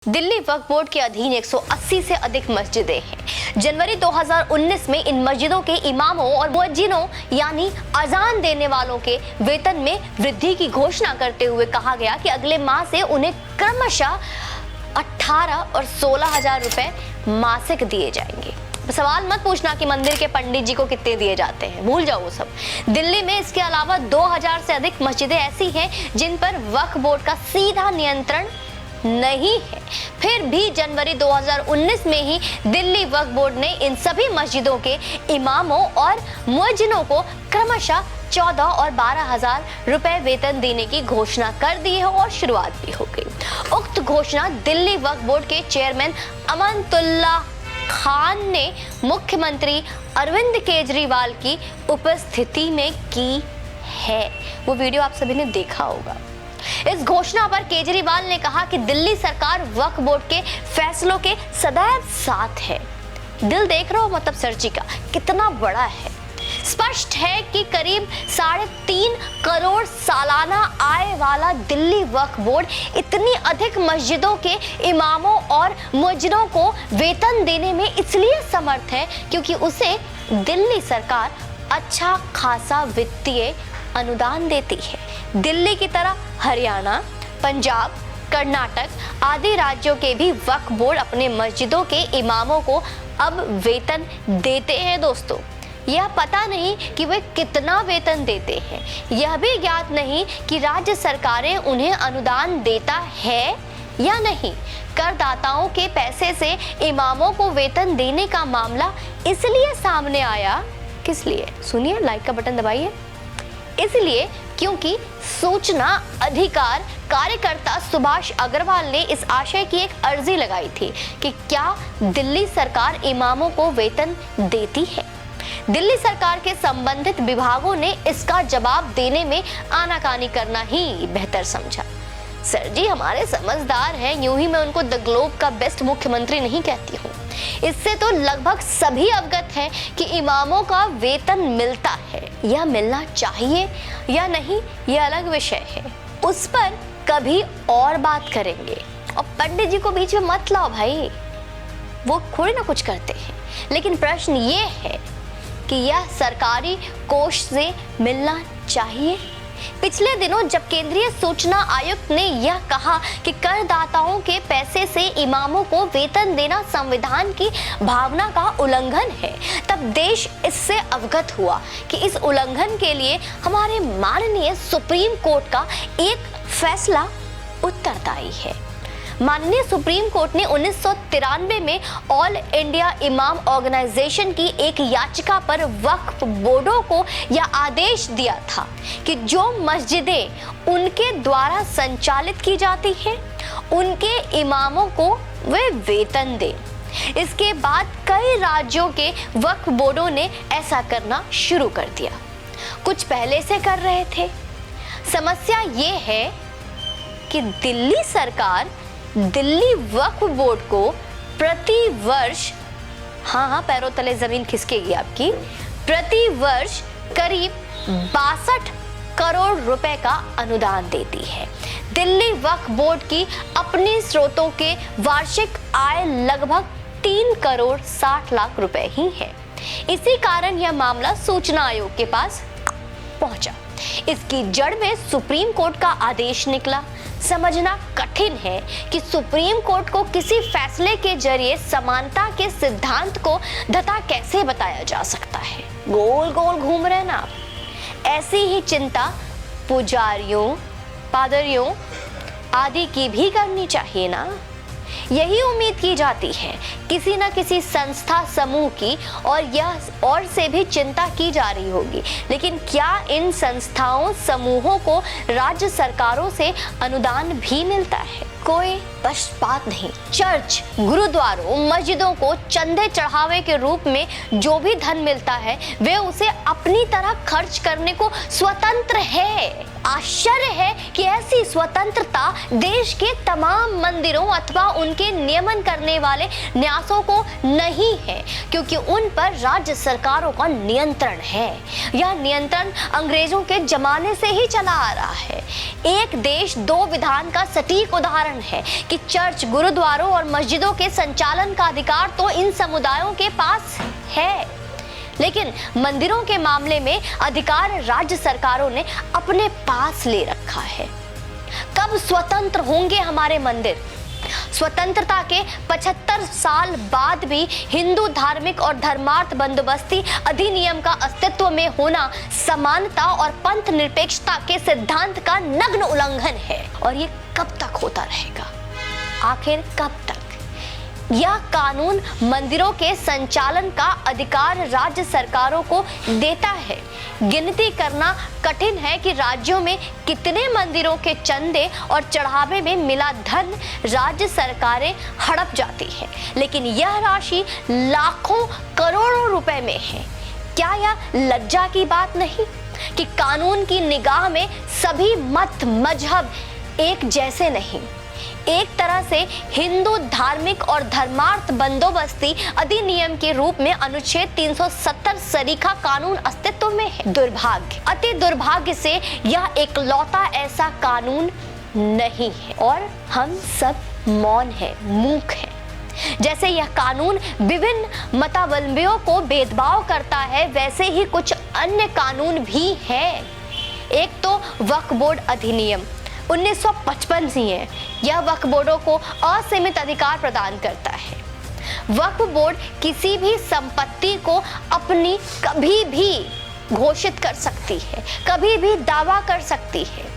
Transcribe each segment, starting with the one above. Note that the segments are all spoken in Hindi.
दिल्ली वक्फ बोर्ड के अधीन 180 से अधिक मस्जिदें हैं। जनवरी 2019 में इन मस्जिदों के इमामों और मुअज्जिनों यानी अजान देने वालों के वेतन में वृद्धि की घोषणा करते हुए कहा गया कि अगले माह से उन्हें क्रमशः 18 और 16 हजार रुपए मासिक दिए जाएंगे। सवाल मत पूछना कि मंदिर के पंडित जी को कितने दिए जाते हैं, भूल जाओ वो सब। दिल्ली में इसके अलावा 2000 से अधिक मस्जिदें ऐसी हैं जिन पर वक्फ बोर्ड का सीधा नियंत्रण नहीं है। फिर भी जनवरी 2019 में ही दिल्ली वक्फ बोर्ड ने इन सभी मस्जिदों के इमामों और मुअज्जिनों को क्रमशः 14 और 12 हजार रुपए वेतन देने की घोषणा कर दी है और शुरुआत भी हो गई। उक्त घोषणा दिल्ली वक्फ बोर्ड के चेयरमैन अमानतुल्लाह खान ने मुख्यमंत्री अरविंद केजरीवाल की उपस्थिति में की है। वो वीडियो आप सभी ने देखा होगा। इस घोषणा पर केजरीवाल ने कहा कि दिल्ली सरकार वक्फ बोर्ड के फैसलों के सदैव साथ है। दिल देख रहे हो मतलब सर जी का कितना बड़ा है। स्पष्ट है कि करीब 3.5 करोड़ सालाना आय वाला दिल्ली वक्फ बोर्ड इतनी अधिक मस्जिदों के इमामों और मुअज्जिनों को वेतन देने में इसलिए समर्थ है क्योंकि उसे दिल्ली सरकार अच्छा खासा वित्तीय अनुदान देती है। दिल्ली की तरह हरियाणा, पंजाब, कर्नाटक आदि राज्यों के भी वक्फ बोर्ड अपने मस्जिदों के इमामों को अब वेतन देते हैं। दोस्तों, यह पता नहीं कि वे कितना वेतन देते हैं। यह भी ज्ञात नहीं कि राज्य सरकारें उन्हें अनुदान देता है या नहीं। करदाताओं के पैसे से इमामों को वेतन देने का मामला इसलिए सामने आया, किस लिए? सुनिए, लाइक का बटन दबाइए। इसलिए क्योंकि सूचना अधिकार कार्यकर्ता सुभाष अग्रवाल ने इस आशय की एक अर्जी लगाई थी कि क्या दिल्ली सरकार इमामों को वेतन देती है। दिल्ली सरकार के संबंधित विभागों ने इसका जवाब देने में आनाकानी करना ही बेहतर समझा। सर जी हमारे समझदार हैं, यूं ही मैं उनको द ग्लोब का बेस्ट मुख्यमंत्री नहीं कहती हूँ। इससे तो लगभग सभी अवगत हैं कि इमामों का वेतन मिलता है या मिलना चाहिए या नहीं, यह अलग विषय है। उस पर कभी और बात करेंगे। और पंडित जी को बीच में मत लाओ भाई, वो थोड़ी ना कुछ करते हैं। लेकिन प्रश्न ये है कि यह सरकारी कोष से मिलना चाहिए। पिछले दिनों जब केंद्रीय सूचना आयुक्त ने यह कहा कि करदाताओं के पैसे से इमामों को वेतन देना संविधान की भावना का उल्लंघन है, तब देश इससे अवगत हुआ कि इस उल्लंघन के लिए हमारे माननीय सुप्रीम कोर्ट का एक फैसला उत्तरदायी है। माननीय सुप्रीम कोर्ट ने 1993 में ऑल इंडिया इमाम ऑर्गेनाइजेशन की एक याचिका पर वक्फ बोर्डों को यह आदेश दिया था कि जो मस्जिदें उनके द्वारा संचालित की जाती हैं, उनके इमामों को वे वेतन दें। इसके बाद कई राज्यों के वक्फ बोर्डों ने ऐसा करना शुरू कर दिया, कुछ पहले से कर रहे थे। समस्या ये है कि दिल्ली सरकार दिल्ली वक्फ बोर्ड को प्रति वर्ष, हाँ पैरों तले जमीन खिसकेगी आपकी, प्रति वर्ष करीब 62 करोड़ रुपए का अनुदान देती है। दिल्ली वक्फ बोर्ड की अपने स्रोतों के वार्षिक आय लगभग 3 करोड़ 60 लाख रुपए ही है। इसी कारण यह मामला सूचना आयोग के पास पहुंचा। इसकी जड़ में सुप्रीम कोर्ट का आदेश निकला। समझना कठिन है कि सुप्रीम कोर्ट को किसी फैसले के जरिए समानता के सिद्धांत को धता कैसे बताया जा सकता है। गोल गोल घूम रहे ना आप। ऐसी ही चिंता पुजारियों, पादरियों आदि की भी करनी चाहिए ना। यही उम्मीद की जाती है किसी न किसी संस्था समूह की, और यह और से भी चिंता की जा रही होगी। लेकिन क्या इन संस्थाओं समूहों को राज्य सरकारों से अनुदान भी मिलता है? कोई पक्षपात नहीं। चर्च, गुरुद्वारों, मस्जिदों को चंदे चढ़ावे के रूप में जो भी धन मिलता है वे उसे अपनी तरह खर्च करने को स्वतंत्र है। आश्चर्य है कि ऐसी स्वतंत्रता देश के तमाम मंदिरों अथवा उनके नियमन करने वाले न्यासों को नहीं है, क्योंकि उन पर राज्य सरकारों का नियंत्रण है। यह नियंत्रण अंग्रेजों के जमाने से ही चला आ रहा है। एक देश दो विधान का सटीक उदाहरण है कि चर्च, गुरुद्वारों और मस्जिदों के संचालन का अधिकार तो इन समुदायों के पास है, लेकिन मंदिरों के मामले में अधिकार राज्य सरकारों ने अपने पास ले रखा है। कब स्वतंत्र होंगे हमारे मंदिर? स्वतंत्रता के 75 साल बाद भी हिंदू धार्मिक और धर्मार्थ बंदोबस्ती अधिनियम का अस्तित्व में होना समानता और पंथ निरपेक्षता के सिद्धांत का नग्न उल्लंघन है। और ये कब तक होता रहेगा? आखिर कब तक? यह कानून मंदिरों के संचालन का अधिकार राज्य सरकारों को देता है। गिनती करना कठिन है कि राज्यों में कितने मंदिरों के चंदे और चढ़ावे में मिला धन राज्य सरकारें हड़प जाती हैं, लेकिन यह राशि लाखों करोड़ों रुपए में है। क्या यह लज्जा की बात नहीं कि कानून की निगाह में सभी मत मजहब एक जैसे नहीं? एक तरह से हिंदू धार्मिक और धर्मार्थ बंदोबस्ती अधिनियम के रूप में अनुच्छेद 370 सरीखा कानून अस्तित्व में है। दुर्भाग्य, अति दुर्भाग्य से यह एकलौता ऐसा कानून नहीं है और हम सब मौन है, मूक है। जैसे यह कानून विभिन्न मतावलंबियों को भेदभाव करता है, वैसे ही कुछ अन्य कानून भी हैं। एक तो वक्फ बोर्ड अधिनियम 1955 से है। यह वक्फ बोर्डों को असीमित अधिकार प्रदान करता है। वक्फ बोर्ड किसी भी संपत्ति को अपनी कभी भी घोषित कर सकती है, कभी भी दावा कर सकती है।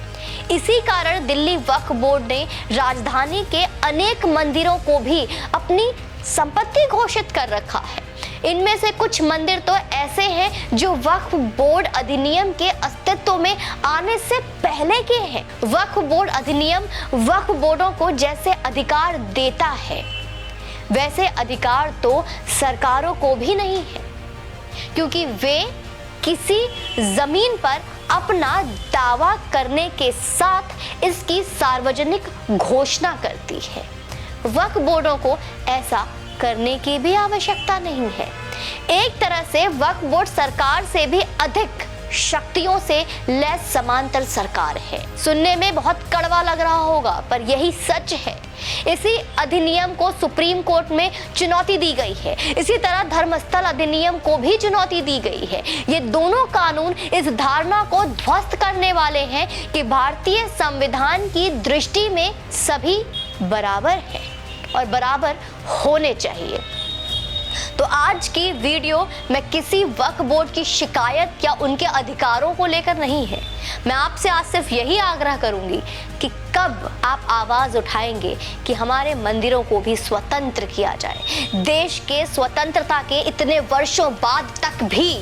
इसी कारण दिल्ली वक्फ बोर्ड ने राजधानी के अनेक मंदिरों को भी अपनी संपत्ति घोषित कर रखा है। इनमें से कुछ मंदिर तो ऐसे हैं जो वक्फ बोर्ड अधिनियम के अस्तित्व में आने से पहले के हैं। वक्फ बोर्ड अधिनियम वक्फ बोर्डों को जैसे अधिकार देता है, वैसे अधिकार तो सरकारों को भी नहीं है, क्योंकि वे किसी जमीन पर अपना दावा करने के साथ इसकी सार्वजनिक घोषणा करती है। वक्फ बोर्डों को ऐसा करने की भी आवश्यकता नहीं है। एक तरह से वक्फ बोर्ड सरकार से भी अधिक शक्तियों से लैस समांतर सरकार है। सुनने में बहुत कड़वा लग रहा होगा, पर यही सच है। इसी अधिनियम को सुप्रीम कोर्ट में चुनौती दी गई है। इसी तरह धर्मस्थल अधिनियम को भी चुनौती दी गई है। ये दोनों कानून इस धारणा को ध्वस्त करने वाले हैं कि भारतीय संविधान की दृष्टि में सभी बराबर हैं और बराबर होने चाहिए। तो आज की वीडियो में किसी वक्फ बोर्ड की शिकायत या उनके अधिकारों को लेकर नहीं है। मैं आपसे आज सिर्फ यही आग्रह करूंगी कि कब आप आवाज उठाएंगे कि हमारे मंदिरों को भी स्वतंत्र किया जाए। देश के स्वतंत्रता के इतने वर्षों बाद तक भी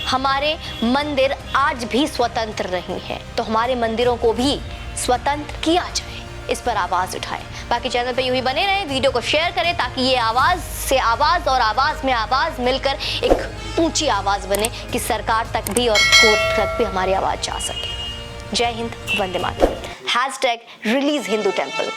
हमारे मंदिर आज भी स्वतंत्र नहीं है, तो हमारे मंदिरों को भी स्वतंत्र किया जाए। इस पर आवाज उठाएं। बाकी चैनल पे यूं ही बने रहें, वीडियो को शेयर करें ताकि ये आवाज से आवाज और आवाज में आवाज मिलकर एक ऊंची आवाज बने कि सरकार तक भी और कोर्ट तक भी हमारी आवाज जा सके। जय हिंद, वंदे मातरम। #Release Hindu temple.